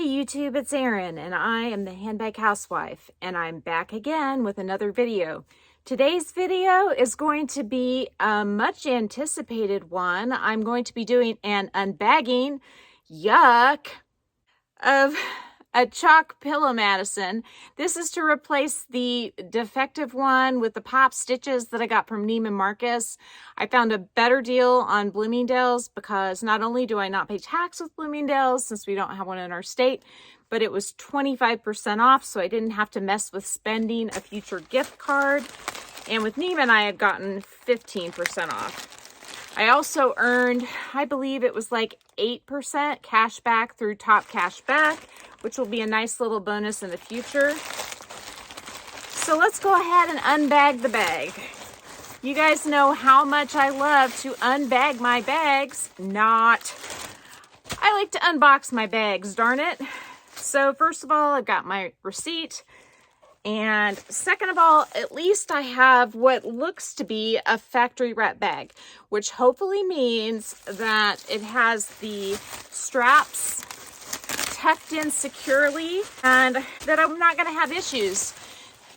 Hey YouTube, it's Erin and I am the Handbag Housewife and I'm back again with another video. Today's video is going to be a much anticipated one. I'm going to be doing an unbagging, yuck, of a chalk pillow Madison. This is to replace the defective one with the pop stitches that I got from Neiman Marcus. I found a better deal on Bloomingdale's because not only do I not pay tax with Bloomingdale's since we don't have one in our state, but it was 25% off, so I didn't have to mess with spending a future gift card. And with Neiman, I had gotten 15% off. I also earned, I believe it was like 8% cash back through TopCashBack, which will be a nice little bonus in the future. So let's go ahead and unbag the bag. You guys know how much I love to unbag my bags. I like to unbox my bags, darn it. So first of all, I've got my receipt. And second of all, at least I have what looks to be a factory wrap bag, which hopefully means that it has the straps tucked in securely and that I'm not going to have issues.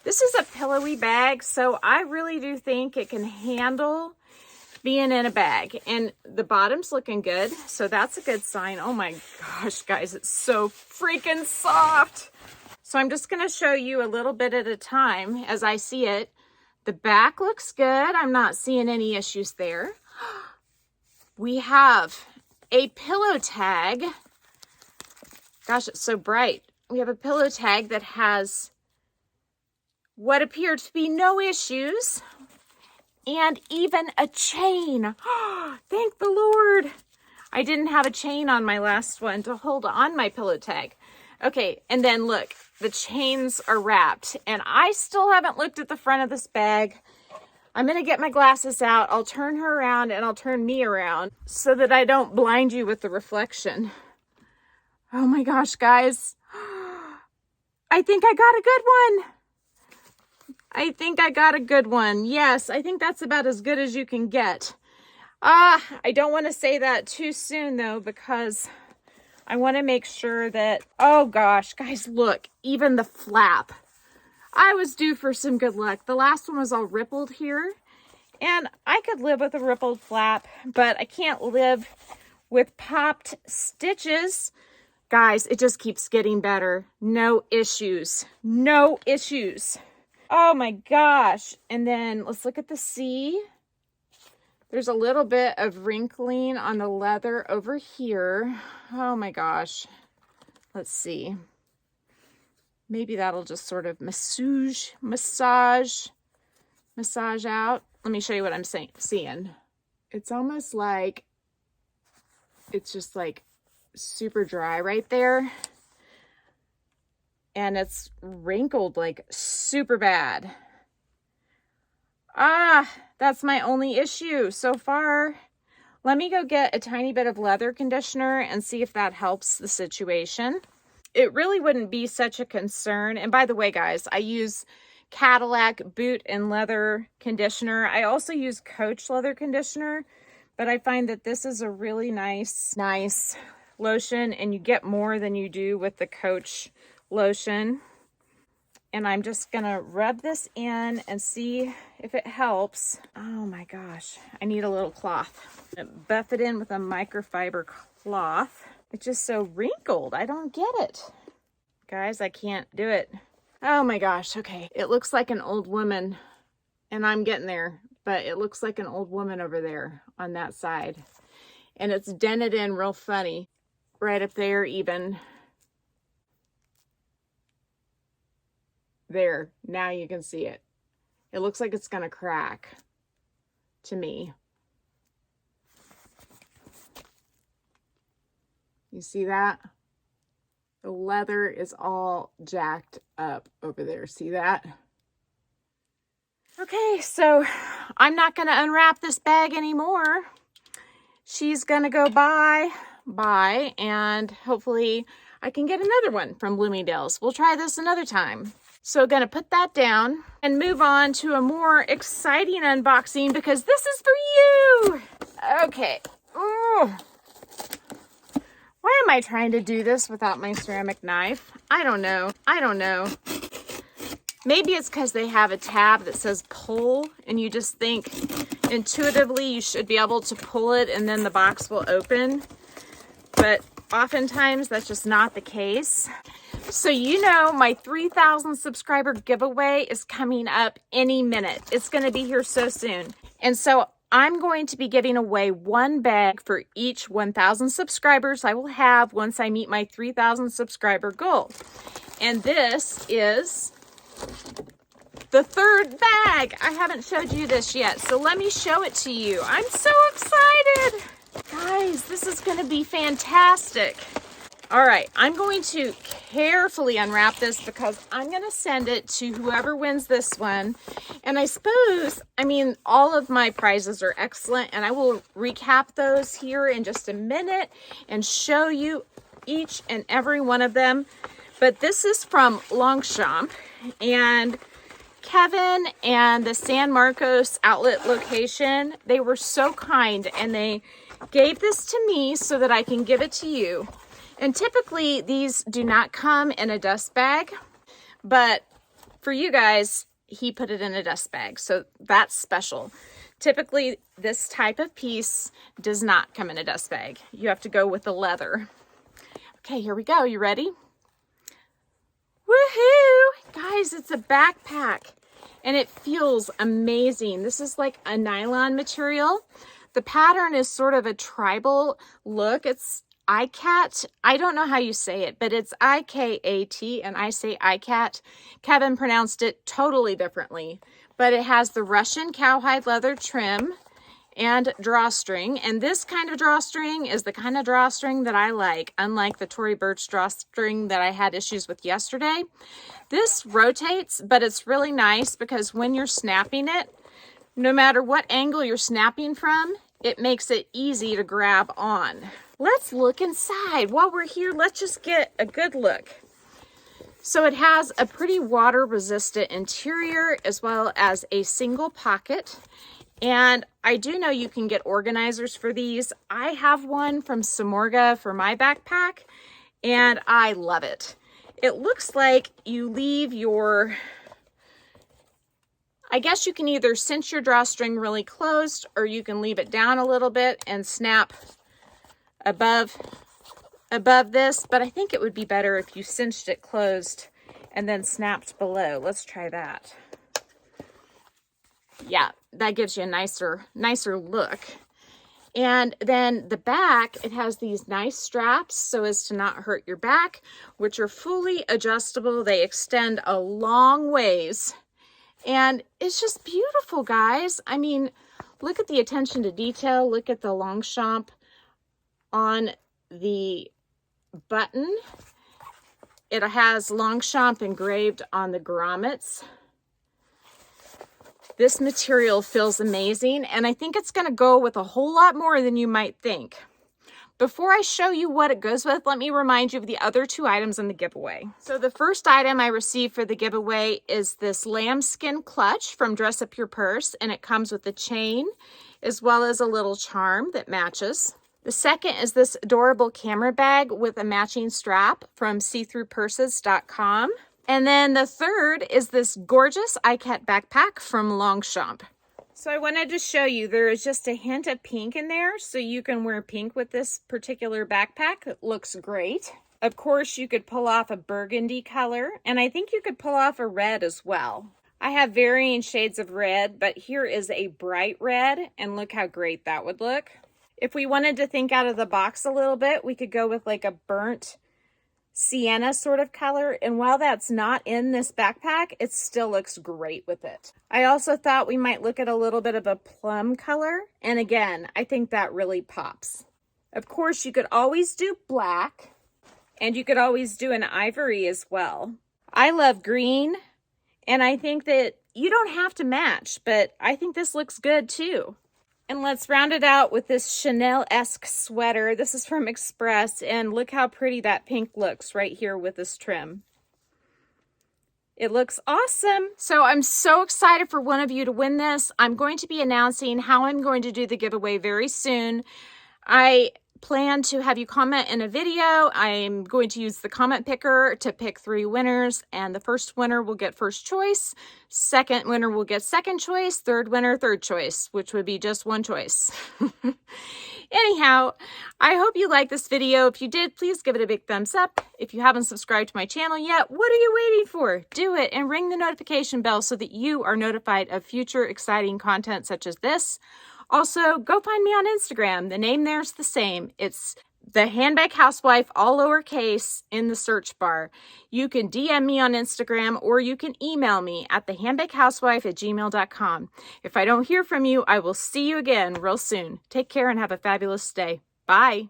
This is a pillowy bag, so I really do think it can handle being in a bag. And the bottom's looking good, so that's a good sign. Oh my gosh, guys, it's so freaking soft. So I'm just going to show you a little bit at a time as I see it. The back looks good. I'm not seeing any issues there. We have a pillow tag. Gosh, it's so bright. We have a pillow tag that has what appear to be no issues and even a chain. Thank the Lord. I didn't have a chain on my last one to hold on my pillow tag. Okay, and then look, the chains are wrapped, and I still haven't looked at the front of this bag. I'm going to get my glasses out. I'll turn her around, and I'll turn me around so that I don't blind you with the reflection. Oh my gosh, guys. I think I got a good one. I think I got a good one. Yes, I think that's about as good as you can get. I don't want to say that too soon, though, because I want to make sure that, oh gosh, guys, look, even the flap. I was due for some good luck. The last one was all rippled here, and I could live with a rippled flap, but I can't live with popped stitches. Guys, it just keeps getting better. No issues. No issues. Oh my gosh. And then let's look at the C. There's a little bit of wrinkling on the leather over here. Oh my gosh. Let's see. Maybe that'll just sort of massage out. Let me show you what I'm seeing. It's almost like it's just like super dry right there. And it's wrinkled like super bad. That's my only issue so far. Let me go get a tiny bit of leather conditioner and see if that helps the situation. It really wouldn't be such a concern. And by the way, guys, I use Cadillac boot and leather conditioner. I also use Coach leather conditioner, but I find that this is a really nice lotion, and you get more than you do with the Coach lotion. And I'm just gonna rub this in and see if it helps. Oh my gosh, I need a little cloth. Buff it in with a microfiber cloth. It's just so wrinkled, I don't get it. Guys, I can't do it. Oh my gosh, okay. It looks like an old woman, and I'm getting there, but it looks like an old woman over there on that side. And it's dented in real funny. Right up there even. There, now you can see it. It looks like it's gonna crack to me. You see that? The leather is all jacked up over there. See that? Okay, so I'm not gonna unwrap this bag anymore. She's gonna go bye, and hopefully I can get another one from Bloomingdale's. We'll try this another time. So gonna put that down and move on to a more exciting unboxing because this is for you. Okay. Oh. Why am I trying to do this without my ceramic knife? I don't know. I don't know. Maybe it's because they have a tab that says pull, and you just think intuitively you should be able to pull it and then the box will open. But oftentimes that's just not the case. So you know my 3,000 subscriber giveaway is coming up any minute. It's going to be here so soon. And so I'm going to be giving away one bag for each 1,000 subscribers I will have once I meet my 3,000 subscriber goal. And this is the third bag. I haven't showed you this yet, so let me show it to you. I'm so excited. Guys, this is going to be fantastic. All right, I'm going to carefully unwrap this because I'm going to send it to whoever wins this one. And I suppose, I mean, all of my prizes are excellent, and I will recap those here in just a minute and show you each and every one of them. But this is from Longchamp, and Kevin and the San Marcos outlet location, they were so kind, and they gave this to me so that I can give it to you. And typically these do not come in a dust bag, but for you guys, he put it in a dust bag, so that's special. Typically this type of piece does not come in a dust bag. You have to go with the leather. Okay, here we go. You ready? Woohoo! Guys, it's a backpack and it feels amazing. This is like a nylon material. The pattern is sort of a tribal look. It's ICAT. I don't know how you say it, but it's IKAT and I say ICAT. Kevin pronounced it totally differently, but it has the Russian cowhide leather trim and drawstring. And this kind of drawstring is the kind of drawstring that I like, unlike the Tory Burch drawstring that I had issues with yesterday. This rotates, but it's really nice because when you're snapping it, no matter what angle you're snapping from, it makes it easy to grab on. Let's look inside. While we're here, let's just get a good look. So it has a pretty water resistant interior as well as a single pocket. And I do know you can get organizers for these. I have one from Samorga for my backpack and I love it. It looks like you leave your, I guess you can either cinch your drawstring really closed or you can leave it down a little bit and snap above this, but I think it would be better if you cinched it closed and then snapped below. Let's try that. Yeah, that gives you a nicer look. And then the back, it has these nice straps so as to not hurt your back, which are fully adjustable. They extend a long ways. And it's just beautiful, guys. I mean, look at the attention to detail. Look at the Longchamp on the button. It has Longchamp engraved on the grommets. This material feels amazing, and I think it's going to go with a whole lot more than you might think. Before I show you what it goes with, let me remind you of the other two items in the giveaway. So the first item I received for the giveaway is this lambskin clutch from Dress Up Your Purse, and it comes with a chain as well as a little charm that matches. The second is this adorable camera bag with a matching strap from seethroughpurses.com. And then the third is this gorgeous ICAT backpack from Longchamp. So I wanted to show you, there is just a hint of pink in there, so you can wear pink with this particular backpack. It looks great. Of course, you could pull off a burgundy color, and I think you could pull off a red as well. I have varying shades of red, but here is a bright red, and look how great that would look. If we wanted to think out of the box a little bit, we could go with like a burnt sienna sort of color, and while that's not in this backpack, it still looks great with it. I also thought we might look at a little bit of a plum color, and again, I think that really pops. Of course, you could always do black, and you could always do an ivory as well. I love green, and I think that you don't have to match, but I think this looks good too. And let's round it out with this Chanel-esque sweater. This is from Express, and look how pretty that pink looks right here with this trim. It looks awesome. So I'm so excited for one of you to win this. I'm going to be announcing how I'm going to do the giveaway very soon. I plan to have you comment in a video. I'm going to use the comment picker to pick 3 winners, and the first winner will get first choice, second winner will get second choice, third winner third choice, which would be just one choice. Anyhow, I hope you liked this video. If you did, please give it a big thumbs up. If you haven't subscribed to my channel yet, what are you waiting for? Do it and ring the notification bell so that you are notified of future exciting content such as this. Also, go find me on Instagram. The name there's the same. It's the Handbag Housewife, all lowercase, in the search bar. You can DM me on Instagram or you can email me at thehandbaghousewife@gmail.com. If I don't hear from you, I will see you again real soon. Take care and have a fabulous day. Bye.